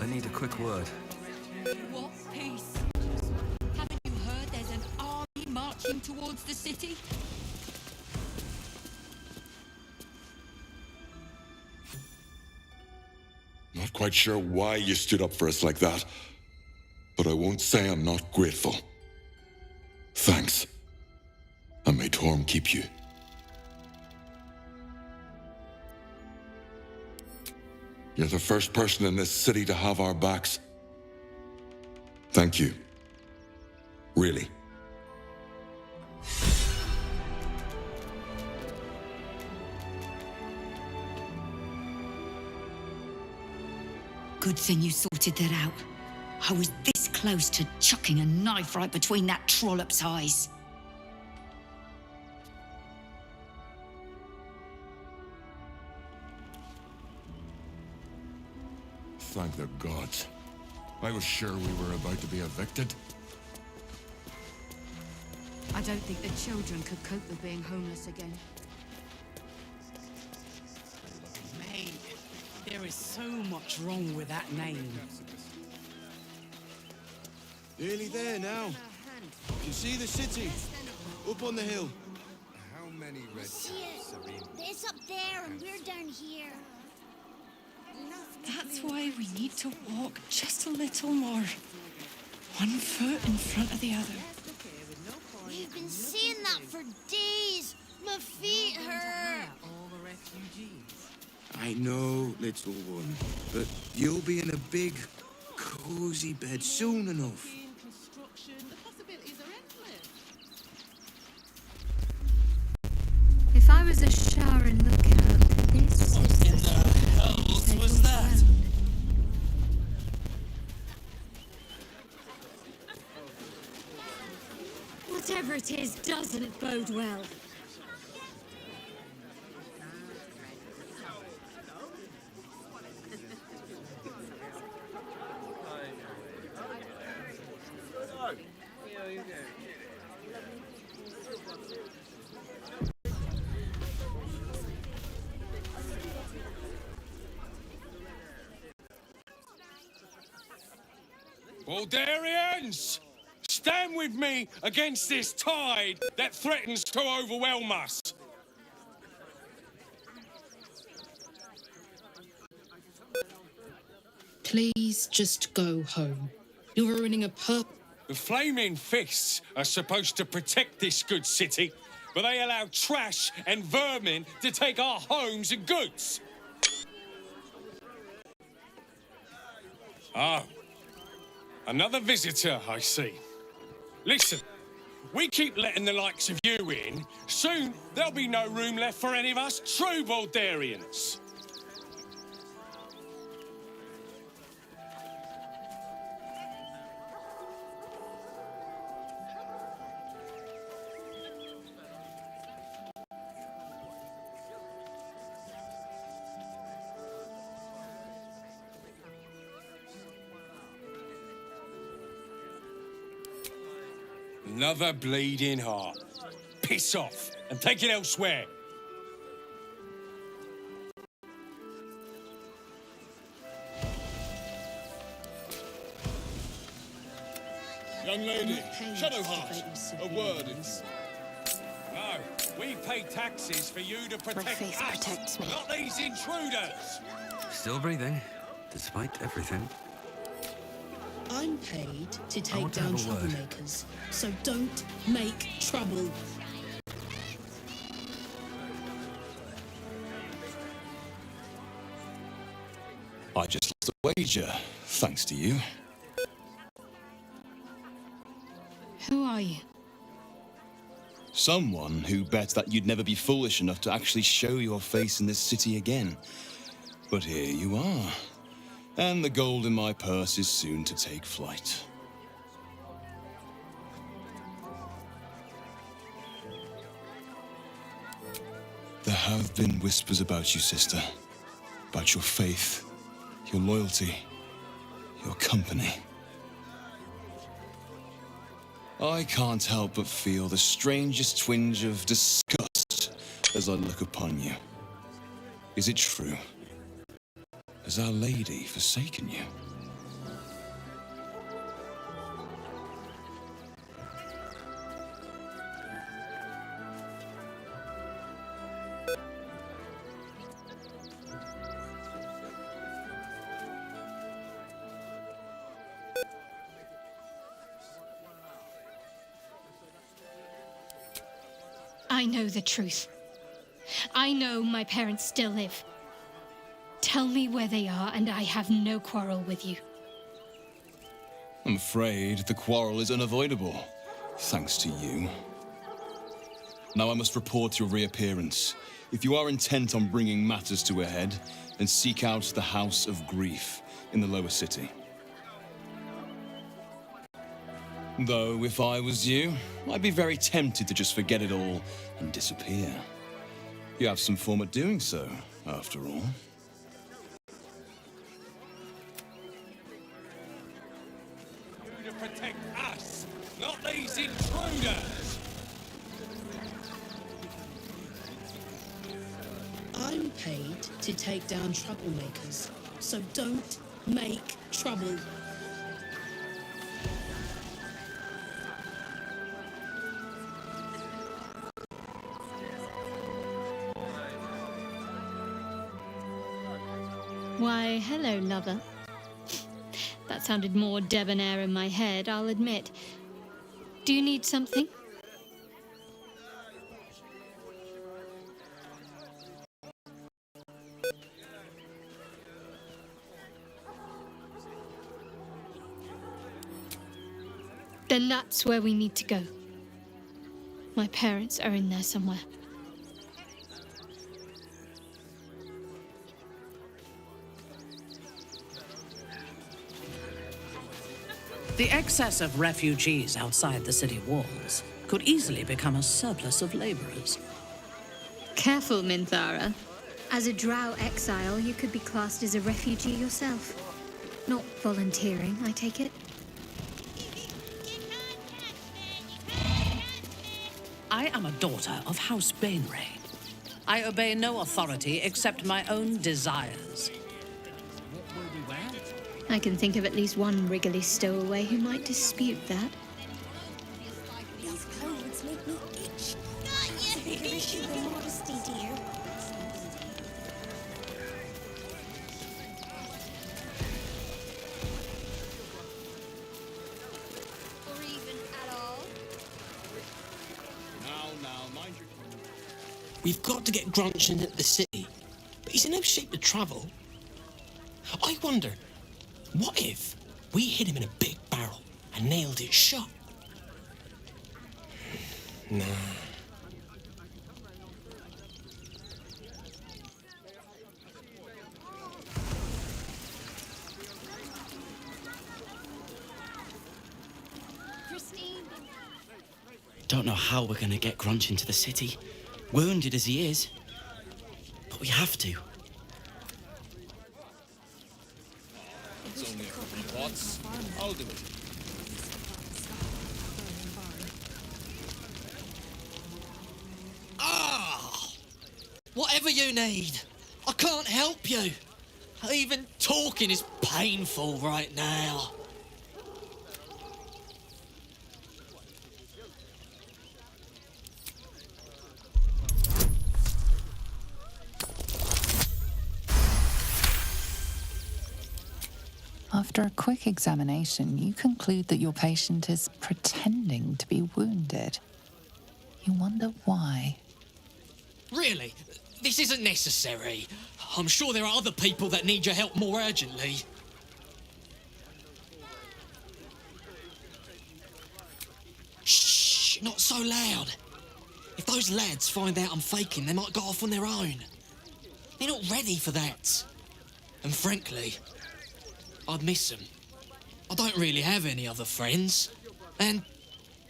need a quick word. What peace? Haven't you heard there's an army marching towards the city? Not quite sure why you stood up for us like that, but I won't say I'm not grateful. Thanks. And may Torm keep you. You're the first person in this city to have our backs. Thank you. Really. Good thing you sorted that out. I was this close to chucking a knife right between that trollop's eyes. Thank the gods. I was sure we were about to be evicted. I don't think the children could cope with being homeless again. Mate, there is so much wrong with that name. Nearly there now. You can see the city. Up on the hill. How many red caps are in? It's up there and we're down here. That's why we need to walk just a little more. One foot in front of the other. We've been seeing that for days. My feet hurt. All the refugees. I know, little one, but you'll be in a big, cozy bed soon enough. If I was a showering lookout, this What is in the hells was that? Whatever it is doesn't bode well. Baldurians! Stand with me against this tide that threatens to overwhelm us. Please just go home. You're ruining a The Flaming Fists are supposed to protect this good city, but they allow trash and vermin to take our homes and goods. Oh. Another visitor, I see. Listen, we keep letting the likes of you in. Soon, there'll be no room left for any of us true Baldurians. Another bleeding heart. Piss off and take it elsewhere. Young lady, Shadowheart, a word if you... No, we pay taxes for you to protect us, protects me. not these intruders. Still breathing, despite everything. I'm paid to I take want to down have a word. troublemakers, so don't make trouble. I just lost a wager, thanks to you. Who are you? Someone who bet that you'd never be foolish enough to actually show your face in this city again. But here you are. And the gold in my purse is soon to take flight. There have been whispers about you, sister. About your faith, your loyalty, your company. I can't help but feel the strangest twinge of disgust as I look upon you. Is it true? Has Our Lady forsaken you? I know the truth. I know my parents still live. Tell me where they are, and I have no quarrel with you. I'm afraid the quarrel is unavoidable, thanks to you. Now I must report your reappearance. If you are intent on bringing matters to a head, then seek out the House of Grief in the lower city. Though, if I was you, I'd be very tempted to just forget it all and disappear. You have some form at doing so, after all. To protect us, not these intruders! I'm paid to take down troublemakers, so don't make trouble. Why, hello, lover. That sounded more debonair in my head, I'll admit. Do you need something? Then that's where we need to go. My parents are in there somewhere. The excess of refugees outside the city walls could easily become a surplus of laborers. Careful, Minthara. As a drow exile, you could be classed as a refugee yourself. Not volunteering, I take it? I am a daughter of House Bainray. I obey no authority except my own desires. I can think of at least one Wriggly stowaway who might dispute that. These clothes make me itch. Not yet. Issue the modesty, dear. Or even at all. Now, mind your... We've got to get Grunch into the city, but he's in no shape to travel. I wonder, what if we hit him in a big barrel and nailed it shut? Nah. Christine. Don't know how we're gonna get Grunch into the city, wounded as he is. But we have to. It's only a couple of pots. I'll do it. Ah! Whatever you need. I can't help you. Even talking is painful right now. After a quick examination, you conclude that your patient is pretending to be wounded. You wonder why. Really? This isn't necessary. I'm sure there are other people that need your help more urgently. Shh, not so loud. If those lads find out I'm faking, they might go off on their own. They're not ready for that. And frankly, I'd miss them. I don't really have any other friends. And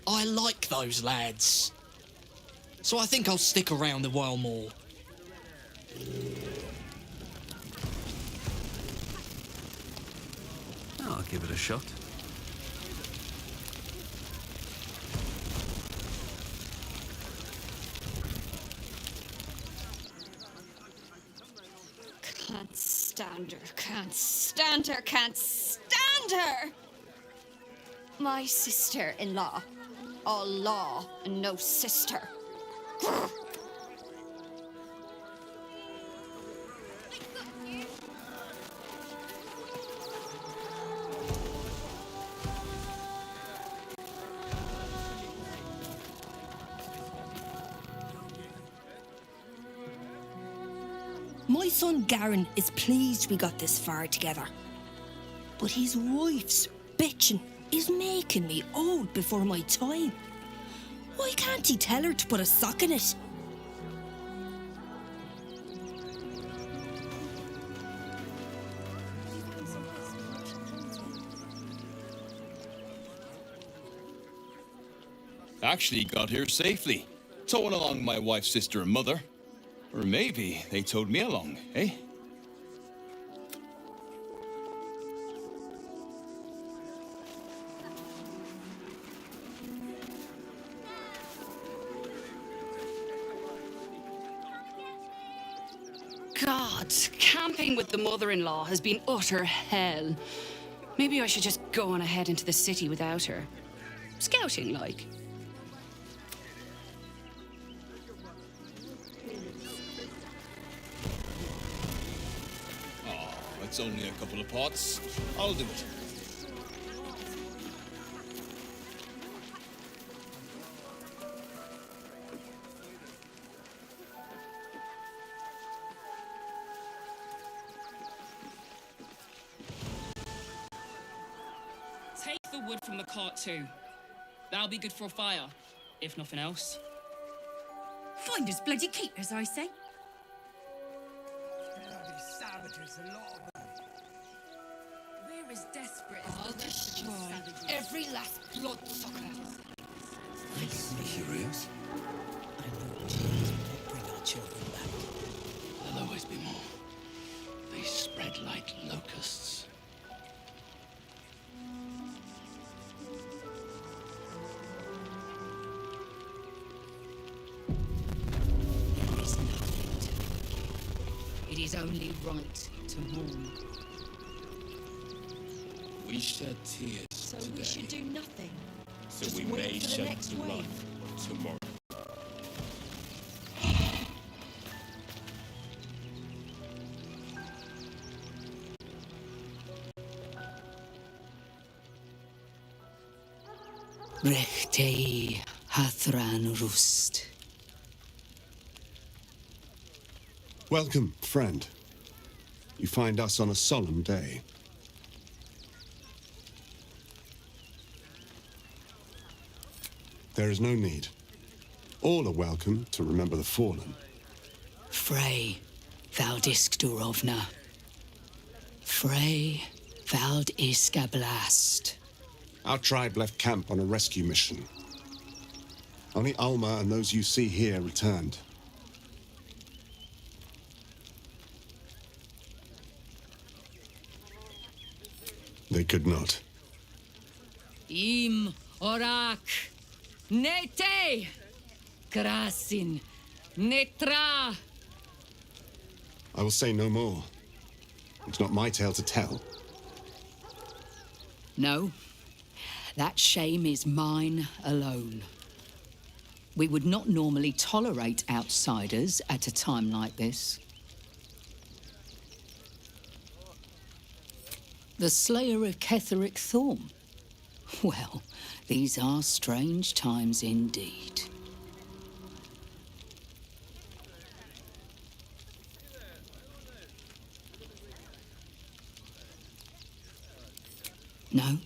I like those lads. So I think I'll stick around a while more. I'll give it a shot. Can't stand her, can't stand her, can't stand her! My sister-in-law. All law and no sister. Grr. My son Garen is pleased we got this far together. But his wife's bitching is making me old before my time. Why can't he tell her to put a sock in it? Actually got here safely. Towing along my wife's sister and mother. Or maybe they towed me along, eh? God, camping with the mother-in-law has been utter hell. Maybe I should just go on ahead into the city without her. Scouting, like. It's only a couple of pots. I'll do it. Take the wood from the cart too. That'll be good for a fire, if nothing else. Find us bloody keepers, I say. Bloody savages, a lot of them. We're as desperate as I'll destroy every last bloodsucker. Makes me curious. I know Jesus will bring our children back. There'll always be more. They spread like locusts. There is nothing to forgive. It is only right to mourn. We shed tears So today, we should do nothing. so Just we wait may for the shed next blood wave. tomorrow. Rechtei Hathran Rust. Welcome, friend. You find us on a solemn day. There is no need. All are welcome to remember the fallen. Frey Valdisk Durovna. Frey Vald Iskablast. Our tribe left camp on a rescue mission. Only Alma and those you see here returned. They could not. Im Orak Nete Krasin Netra. I will say no more. It's not my tale to tell. No, that shame is mine alone. We would not normally tolerate outsiders at a time like this. The slayer of Ketheric Thorm. Well, these are strange times indeed. No,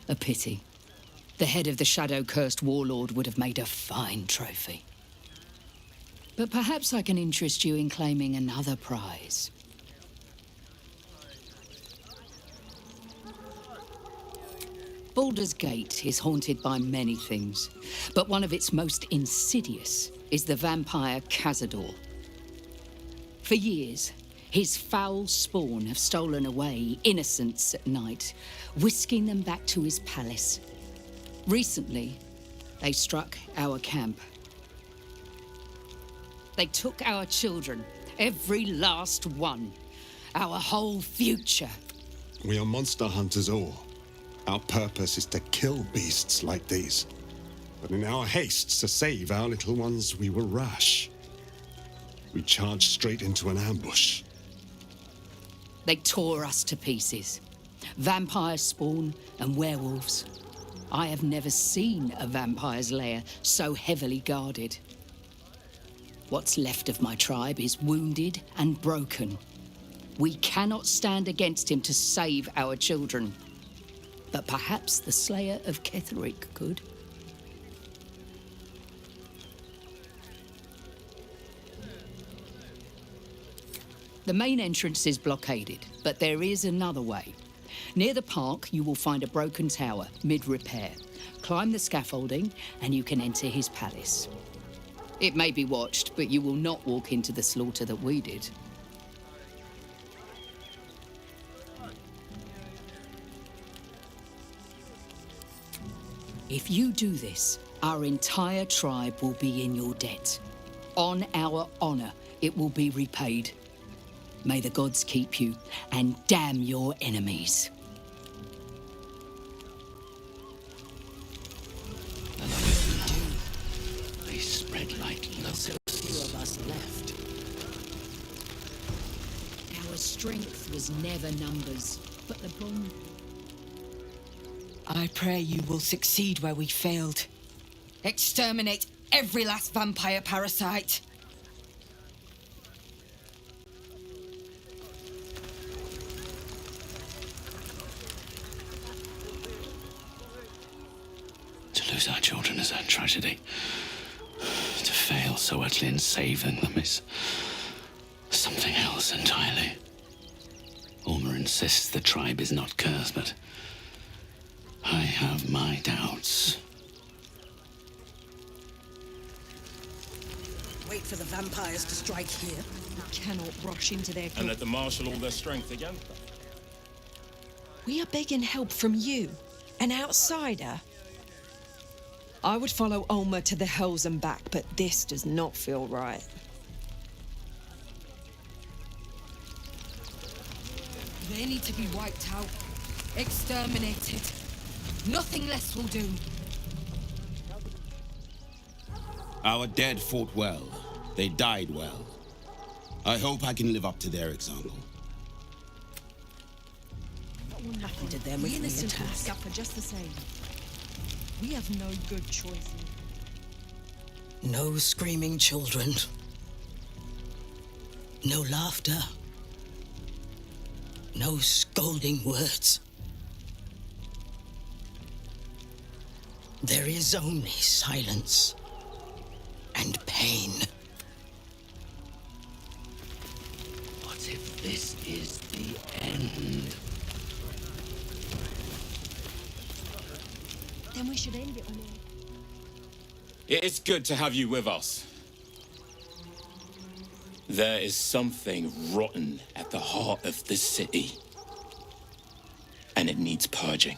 a pity. The head of the shadow-cursed warlord would have made a fine trophy. But perhaps I can interest you in claiming another prize. Baldur's Gate is haunted by many things, but one of its most insidious is the vampire Cazador. For years, his foul spawn have stolen away innocents at night, whisking them back to his palace. Recently, they struck our camp. They took our children, every last one, our whole future. We are monster hunters all. Our purpose is to kill beasts like these. But in our haste to save our little ones, we were rash. We charged straight into an ambush. They tore us to pieces. Vampire spawn and werewolves. I have never seen a vampire's lair so heavily guarded. What's left of my tribe is wounded and broken. We cannot stand against him to save our children. But perhaps the Slayer of Ketheric could. The main entrance is blockaded, but there is another way. Near the park, you will find a broken tower, mid-repair. Climb the scaffolding, and you can enter his palace. It may be watched, but you will not walk into the slaughter that we did. If you do this, our entire tribe will be in your debt. On our honor, it will be repaid. May the gods keep you, and damn your enemies. They spread like locusts. Few of us left. Our strength was never numbers, but the bond. I pray you will succeed where we failed. Exterminate every last vampire parasite. To lose our children is a tragedy. To fail so utterly in saving them is something else entirely. Ulmer insists the tribe is not cursed, but I have my doubts. Wait for the vampires to strike here. We cannot rush into their And let them marshal all their strength again. We are begging help from you, an outsider. I would follow Ulmer to the hells and back, but this does not feel right. They need to be wiped out, exterminated. Nothing less will do. Our dead fought well. They died well. I hope I can live up to their example. What will happen to them The if we innocent will attack? suffer just the same. We have no good choice. No screaming children. No laughter. No scolding words. There is only silence and pain. What if this is the end? Then we should end it on It is good to have you with us. There is something rotten at the heart of this city, and it needs purging.